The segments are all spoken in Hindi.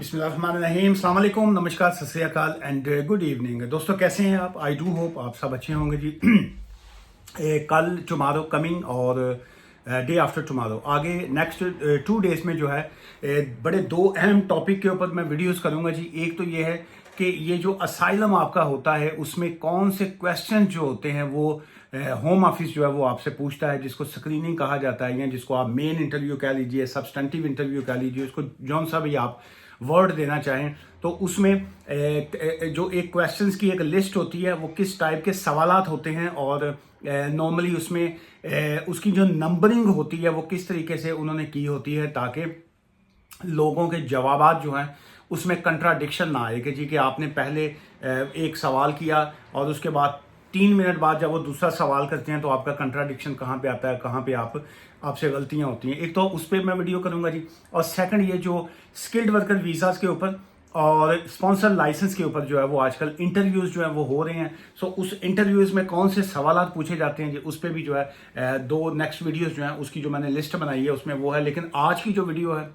बिस्मिल्लाहिर्रहमानिर्रहीम, अस्सलाम वालेकुम, नमस्कार, सत श्री अकाल एंड गुड इवनिंग। दोस्तों कैसे हैं आप? आई डू होप आप सब अच्छे होंगे जी। कल टुमारो कमिंग और डे आफ्टर टुमारो आगे नेक्स्ट 2 डेज में जो है बड़े दो अहम टॉपिक के ऊपर मैं वीडियोस करूंगा जी। एक तो ये है कि ये जो असाइलम आपका होता है उसमें कौन से क्वेश्चन जो होते हैं वो होम ऑफिस जो है वो आपसे पूछता है, जिसको स्क्रीनिंग कहा जाता है या जिसको आप मेन इंटरव्यू कह लीजिए, सब्सटेंटिव इंटरव्यू कह लीजिए, उसको जौन सा भी आप वर्ड देना चाहें। तो उसमें जो एक क्वेश्चंस की एक लिस्ट होती है वो किस टाइप के सवालात होते हैं और नॉर्मली उसमें उसकी जो नंबरिंग होती है वो किस तरीके से उन्होंने की होती है ताकि लोगों के जवाबात जो हैं उसमें कंट्राडिक्शन ना आए कि जी कि आपने पहले एक सवाल किया और उसके बाद 3 मिनट बाद जब वो दूसरा सवाल करते हैं तो आपका कंट्राडिक्शन कहाँ पे आता है, कहाँ पे आपसे गलतियां होती हैं। एक तो उस पर मैं वीडियो करूंगा जी, और सेकंड ये जो स्किल्ड वर्कर वीज़ाज के ऊपर और स्पॉन्सर लाइसेंस के ऊपर जो है वो आजकल इंटरव्यूज जो है वो हो रहे हैं। सो उस इंटरव्यूज में कौन से सवाल पूछे जाते हैं जी, उस पर भी जो है 2 नेक्स्ट वीडियोज जो है उसकी जो मैंने लिस्ट बनाई है उसमें वो है। लेकिन आज की जो वीडियो है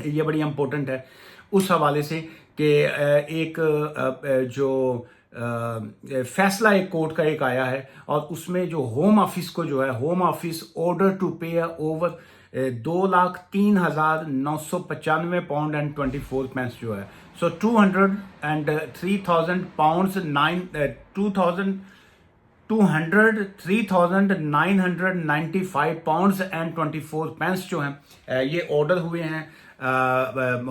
ये बड़ी इंपॉर्टेंट है उस हवाले से कि एक जो फैसला एक कोर्ट का एक आया है और उसमें जो होम ऑफिस को जो है होम ऑफिस ऑर्डर टू पे ओवर 2,03,995 पाउंड एंड 24 पेंस जो है, सो 203,000 पाउंड्स 203,995 पाउंड्स एंड 24 पेंस जो हैं ये ऑर्डर हुए हैं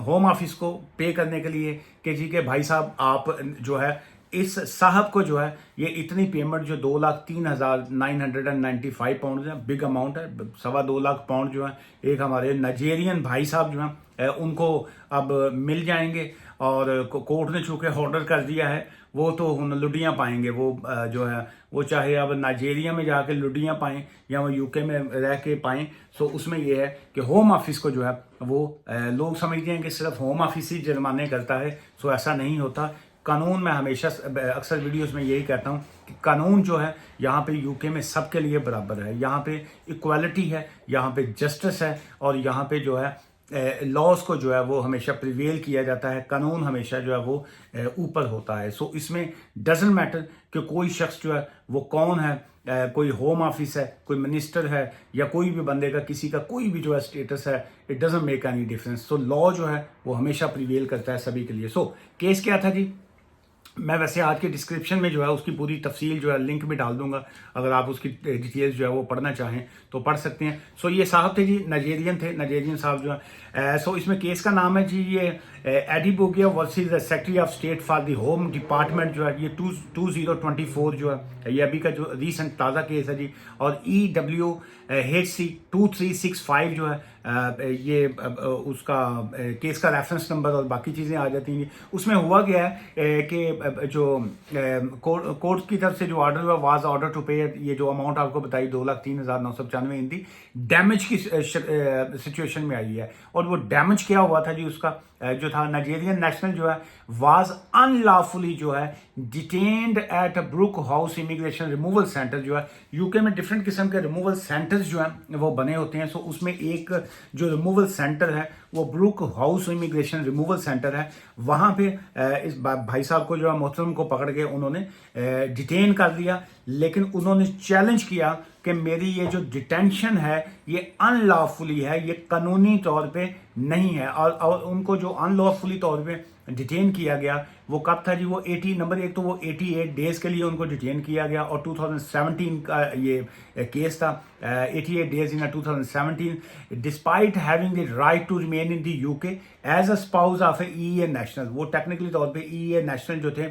होम ऑफिस को पे करने के लिए कि जी के भाई साहब आप जो है इस साहब को जो है ये इतनी पेमेंट जो 2,03,995 पाउंड है, बिग अमाउंट है, 2.25 लाख पाउंड जो है एक हमारे नाइजेरियन भाई साहब जो हैं उनको अब मिल जाएंगे। और कोर्ट ने चूंकि ऑर्डर कर दिया है वो तो लुडियाँ पाएंगे, वो जो है वो चाहे अब नाइजेरिया में जाके लुडियाँ पाएं या वो यूके में रह के पाएं। सो उसमें ये है कि होम ऑफिस को जो है वो लोग समझते हैं कि सिर्फ होम ऑफिस ही जुर्माने करता है। सो ऐसा नहीं होता। कानून में हमेशा अक्सर वीडियोस में यही कहता हूँ कि कानून जो है यहाँ पे यूके में सबके लिए बराबर है, यहाँ पे इक्वालिटी है, यहाँ पे जस्टिस है और यहाँ पे जो है लॉज को जो है वो हमेशा प्रिवेल किया जाता है, कानून हमेशा जो है वो ऊपर होता है। सो इसमें डजेंट मैटर कि कोई शख्स जो है वो कौन है, कोई होम ऑफिस है, कोई मिनिस्टर है या कोई भी बंदे का किसी का कोई भी जो है स्टेटस है, it doesn't make any difference. So law जो है वो हमेशा प्रिवेल करता है सभी के लिए। सो केस क्या था जी, मैं वैसे आज के डिस्क्रिप्शन में जो है उसकी पूरी तफसील जो है लिंक भी डाल दूंगा, अगर आप उसकी डिटेल्स जो है वो पढ़ना चाहें तो पढ़ सकते हैं। सो ये साहब थे जी, नाइजेरियन साहब जो है। सो इसमें केस का नाम है जी ये Edibogia versus the secretary of state for the home department जो है, ये 2024 जो है ये अभी का जो रिसेंट ताज़ा केस है जी। और EWHC 2365 जो है ये उसका केस का रेफरेंस नंबर और बाकी चीज़ें आ जाती हैं। उसमें हुआ गया है कि जो कोर्ट की तरफ से जो ऑर्डर हुआ वाज ऑर्डर टू पे, ये जो अमाउंट आपको बताई 2,03,995 हिंदी डैमेज की सिचुएशन में आई है। और वो डैमेज क्या हुआ था जी, उसका जो था नाइजेरियन नेशनल जो है वाज अनलॉफुली जो है detained at Brook House immigration removal centre जो है। यूके में डिफरेंट किस्म के रिमूवल सेंटर्स जो हैं वो बने होते हैं। सो उसमें एक जो रिमूवल सेंटर है वो Brook House immigration removal centre है। वहां पे इस भाई साहब को जो है मोहतरम को पकड़ के उन्होंने डिटेन कर दिया, लेकिन उन्होंने चैलेंज किया कि मेरी ये जो डिटेंशन है ये अनलॉफुली है, ये कानूनी तौर पे नहीं है। और उनको जो अनलॉफुली तौर पे डिटेन किया गया वो कब था जी, वो 88 डेज के लिए उनको डिटेन किया गया। और 2017 का ये केस था, 88 days in 2017 despite having the right to remain in the UK as a spouse of a EEA national. वो टेक्निकली तौर पे EEA नेशनल जो थे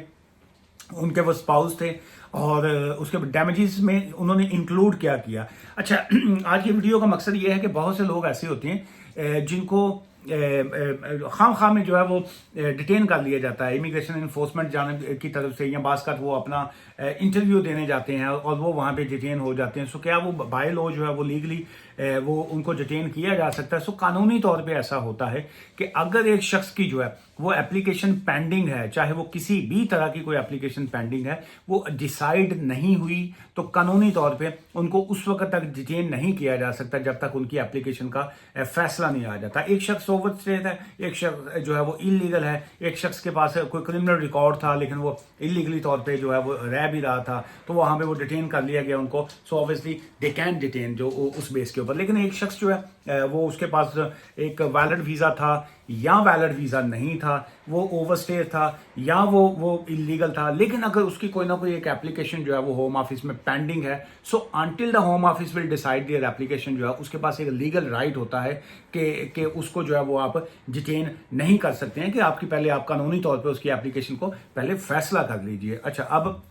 उनके वो स्पाउस थे। और उसके डैमेजेस में उन्होंने इंक्लूड क्या किया। अच्छा, आज की वीडियो का मकसद ये है कि बहुत से लोग ऐसे होते हैं जिनको खाम में जो है वो डिटेन कर लिया जाता है इमिग्रेशन इन्फोर्समेंट जाने की तरफ से, या बास का वो अपना इंटरव्यू देने जाते हैं और वो वहाँ पे डिटेन हो जाते हैं। सो क्या वो बाय लॉ जो है वो लीगली वो उनको डिटेन किया जा सकता है। सो कानूनी तौर पे ऐसा होता है कि अगर एक शख्स की जो है वो एप्लीकेशन पेंडिंग है, चाहे वो किसी भी तरह की कोई एप्लीकेशन पेंडिंग है, वो डिसाइड नहीं हुई, तो कानूनी तौर पे उनको उस वक्त तक डिटेन नहीं किया जा सकता जब तक उनकी एप्लीकेशन का फैसला नहीं आ जाता। एक शख्स ओवर स्टेट है, एक शख्स जो है वो इलीगल है, एक शख्स के पास कोई क्रिमिनल रिकॉर्ड था लेकिन वो इलीगली तौर पे जो है वो रह भी रहा था, तो वहां पे वो डिटेन कर लिया गया उनको। So obviously they can detain जो उस बेस के ऊपर। लेकिन एक शख्स जो है वो उसके पास एक वैलिड वीजा था या वैलिड वीजा नहीं था, वो ओवरस्टे था या वो इलीगल था, लेकिन अगर उसकी कोई ना कोई एक एप्लीकेशन जो है वो होम ऑफिस में पेंडिंग है, so until the home office will decide their application, जो है उसके पास एक लीगल राइट होता है कि उसको जो है वो आप डिटेन नहीं कर सकते हैं, कि आपकी पहले आप कानूनी तौर पे उसकी एप्लीकेशन को पहले फैसला कर लीजिए। अच्छा, अब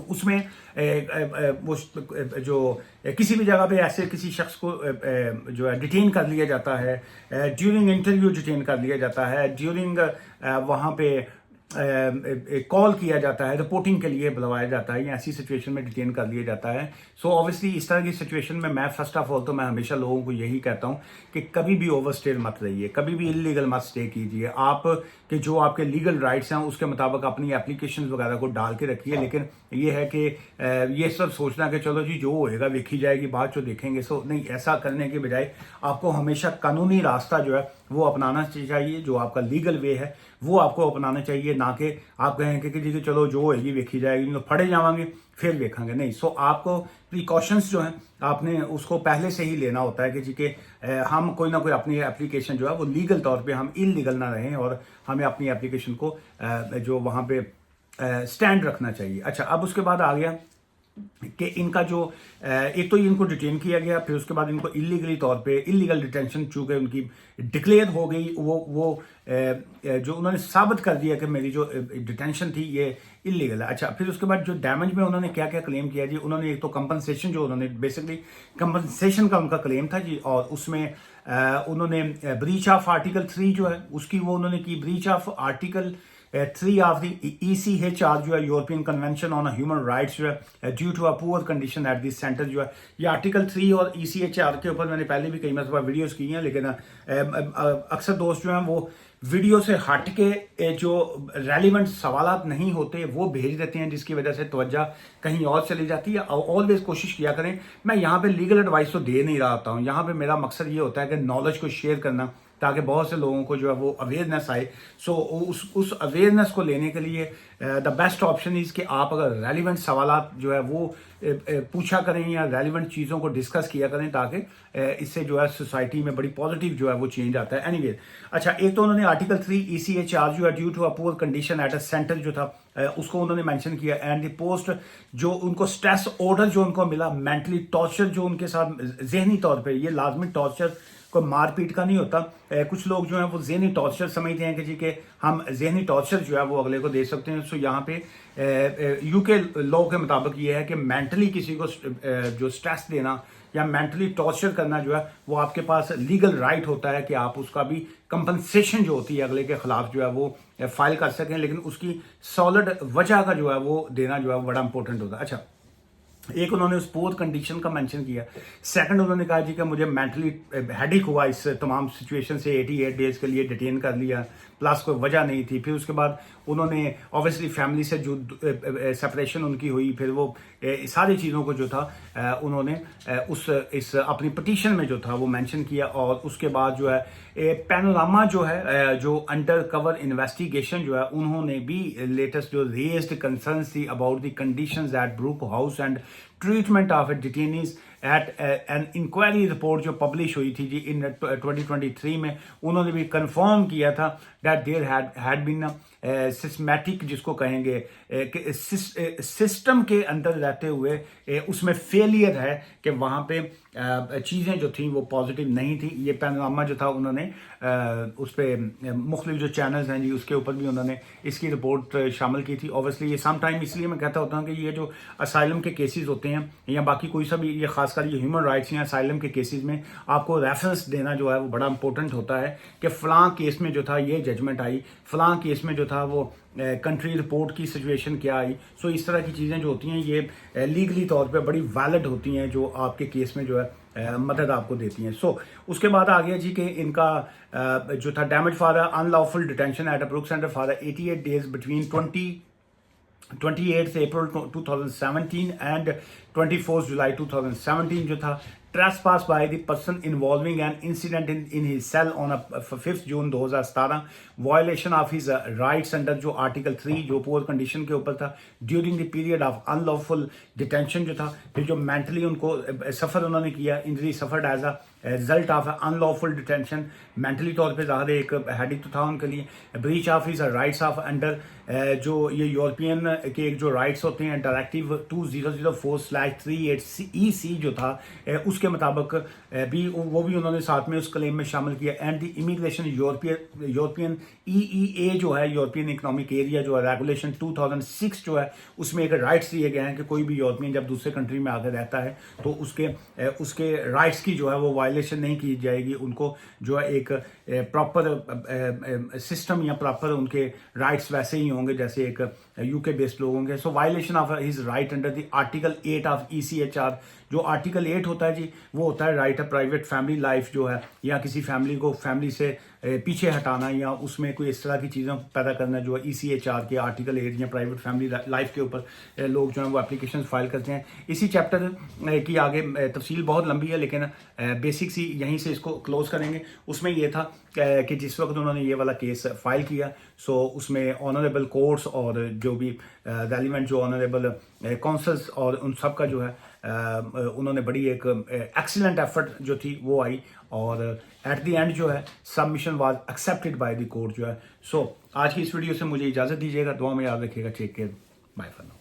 उसमें वो जो किसी भी जगह पे ऐसे किसी शख्स को जो है डिटेन कर लिया जाता है, ड्यूरिंग इंटरव्यू डिटेन कर लिया जाता है, ड्यूरिंग वहाँ पे कॉल किया जाता है, रिपोर्टिंग के लिए बुलवाया जाता है, या ऐसी सिचुएशन में डिटेन कर लिया जाता है। सो ऑब्वियसली इस तरह की सिचुएशन में मैं फर्स्ट ऑफ ऑल तो मैं हमेशा लोगों को यही कहता हूं कि कभी भी ओवरस्टे मत रहिए, कभी भी इलीगल मत स्टे कीजिए। आप के जो आपके लीगल राइट्स हैं उसके मुताबिक अपनी एप्लीकेशन वगैरह को डाल के रखिए, लेकिन ये है कि ये सब सोचना कि चलो जी जो होएगा देखी जाएगी, बाद जो देखेंगे, सो नहीं, ऐसा करने के बजाय आपको हमेशा कानूनी रास्ता जो है वो अपनाना चाहिए, जो आपका लीगल वे है वो आपको अपनाना चाहिए, ना कि आप कहें कि जी चलो जो होगी देखी जाएगी, तो फड़े जावांगे फिर देखेंगे, नहीं। सो आपको प्रिकॉशंस जो हैं आपने उसको पहले से ही लेना होता है कि जी के हम कोई ना कोई अपनी एप्लीकेशन जो है वो लीगल तौर पे हम इलीगल ना रहें, और हमें अपनी एप्लीकेशन को जो वहाँ पे स्टैंड रखना चाहिए। अच्छा, अब उसके बाद आ गया कि इनका जो एक तो इनको डिटेन किया गया, फिर उसके बाद इनको इलीगली तौर पे इलीगल डिटेंशन चूंकि उनकी डिक्लेयर हो गई, वो जो उन्होंने साबित कर दिया कि मेरी जो डिटेंशन थी ये इलीगल है। अच्छा, फिर उसके बाद जो डैमेज में उन्होंने क्या क्या क्लेम किया जी, उन्होंने एक तो कंपनसेशन, जो उन्होंने बेसिकली कंपनसेशन का उनका क्लेम था जी, और उसमें उन्होंने ब्रीच ऑफ आर्टिकल 3 जो है उसकी वो उन्होंने की, breach of article 3 of the ECHR जो है, European convention on human rights, जो है due to a poor condition at this centre, जो है ये आर्टिकल 3 और ECHR के ऊपर मैंने पहले भी कई मरतबा वीडियोस की हैं, लेकिन अक्सर दोस्त जो हैं वो वीडियो से हट के जो रेलिवेंट सवालात नहीं होते वो भेज देते हैं, जिसकी वजह से तवज्जो कहीं और चली जाती है। ऑलवेज कोशिश किया करें, मैं यहाँ पे लीगल एडवाइस तो दे नहीं रहा होता हूँ, यहाँ पे मेरा मकसद ये होता है कि नॉलेज को शेयर करना, ताकि बहुत से लोगों को जो है वो अवेयरनेस आए। सो उस अवेयरनेस को लेने के लिए द बेस्ट ऑप्शन इज़ कि आप अगर रेलिवेंट सवालात जो है वो पूछा करें या रेलिवेंट चीज़ों को डिस्कस किया करें, ताकि इससे जो है सोसाइटी में बड़ी पॉजिटिव जो है वो चेंज आता है। एनीवे, अच्छा, एक तो उन्होंने आर्टिकल 3 ECHR जो है due to a poor condition at a centre जो था उसको उन्होंने मेंशन किया, एंड द पोस्ट जो उनको स्ट्रेस ऑर्डर जो उनको मिला, मेंटली टॉर्चर जो उनके साथ जहनी तौर पर, ये लाजमी टॉर्चर कोई मारपीट का नहीं होता, कुछ लोग जो हैं वो जहनी टॉर्चर समझते हैं कि जी के हम जहनी टॉर्चर जो है वो अगले को दे सकते हैं। सो यहाँ पे यूके लॉ के मुताबिक ये है कि मेंटली किसी को जो स्ट्रेस देना या मेंटली टॉर्चर करना जो है वो आपके पास लीगल राइट होता है कि आप उसका भी कंपनसेशन जो होती है अगले के खिलाफ जो है वो फाइल कर सकें, लेकिन उसकी सॉलिड वजह का जो है वो देना जो है वो बड़ा इंपॉर्टेंट होता है। अच्छा, एक उन्होंने उस पोर कंडीशन का मेंशन किया, सेकंड उन्होंने कहा जी कि मुझे मेंटली हेडेक हुआ इस तमाम सिचुएशन से, 88 डेज के लिए डिटेन कर लिया, प्लस कोई वजह नहीं थी। फिर उसके बाद उन्होंने ऑब्वियसली फैमिली से जो सेपरेशन उनकी हुई, फिर वो सारी चीज़ों को जो था उन्होंने इस अपनी पिटीशन में जो था वो मेंशन किया। और उसके बाद जो है पैनोरामा जो है जो अंडर कवर इन्वेस्टिगेशन जो है उन्होंने भी लेटेस्ट जो रेज्ड कंसर्न्स थी about the conditions at Brook House and treatment of detainees at an inquiry report जो पब्लिश हुई थी जी इन 2023 में, उन्होंने भी कंफर्म किया था that there had been systematic, जिसको कहेंगे कि सिस्टम के अंदर रहते हुए उसमें फेलियर है कि वहाँ पे चीज़ें जो थी वो पॉजिटिव नहीं थी। ये पैनोरामा जो था उन्होंने उस पर मुख्तलिफ जो चैनल्स हैं जी उसके ऊपर भी उन्होंने इसकी रिपोर्ट शामिल की थी। ऑब्वियसली ये सम टाइम इसलिए मैं कहता होता हूँ कि ये जो असाइलम के केसेस होते हैं या बाकी कोई सा भी, ये खासकर ये ह्यूमन राइट्स या असाइलम के केसेस में आपको रेफरेंस देना जो है वो बड़ा इंपॉर्टेंट होता है कि फ़लाँ केस में जो था ये जजमेंट आई, फ़लाँ केस में जो था वो कंट्री रिपोर्ट की सिचुएशन क्या आई। सो इस तरह की चीज़ें जो होती हैं ये लीगली तौर पे बड़ी वैलिड होती हैं, जो आपके केस में जो है मदद आपको देती हैं। सो उसके बाद आ गया जी कि इनका जो था damage for unlawful detention at a Brook centre for 88 days between 28th April 2017 and 24th July 2017 जो था trespass by the person involving an incident in his cell on 5th June 2017 violation of his rights under जो आर्टिकल 3 जो पोअर कंडीशन के ऊपर था during the period of unlawful detention जो था, फिर जो मेंटली उनको सफ़र उन्होंने किया, injury suffered as a result of unlawful detention, mentally तौर पे ज़ाहिर एक हेडिक तो था उनके लिए, breach of his rights of under जो ये यूरोपियन के एक जो राइट्स होते हैं डायरेक्टिव 2004/38EC जो था उसके मुताबिक भी वो भी उन्होंने साथ में उस क्लेम में शामिल किया। And the immigration European EEA जो है यूरोपियन इकोनॉमिक एरिया जो है रेगुलेशन 2006 जो है उसमें एक राइट्स दिए गए हैं कि कोई भी यूरोपियन जब दूसरे कंट्री में आकर रहता है तो उसके राइट्स की जो है वो वायलेशन नहीं की जाएगी, उनको जो है एक प्रॉपर सिस्टम या प्रॉपर उनके राइट्स वैसे ही होंगे जैसे एक यूके बेस्ड लोग होंगे। So violation of his right under the article 8 ऑफ ECHR, जो आर्टिकल 8 होता है जी वो होता है right of private family life जो है, या किसी फैमिली से पीछे हटाना या उसमें कोई इस तरह की चीज़ें पैदा करना जो है ECHR के आर्टिकल 8 या प्राइवेट फैमिली लाइफ के ऊपर लोग जो है वो एप्लीकेशन फाइल करते हैं। इसी चैप्टर की आगे तफसील बहुत लंबी है लेकिन बेसिक सी यहीं से इसको क्लोज करेंगे। उसमें यह था कि जिस वक्त उन्होंने ये वाला केस फाइल किया सो उसमें ऑनरेबल कोर्ट्स और जो भी रेलिवेंट जो ऑनरेबल काउंसिल्स और उन सब का जो है उन्होंने बड़ी एक एक्सीलेंट एफर्ट जो थी वो आई और एट द एंड जो है submission was accepted by the court जो है। सो आज की इस वीडियो से मुझे इजाज़त दीजिएगा, दुआ में याद रखिएगा, take care, bye for now.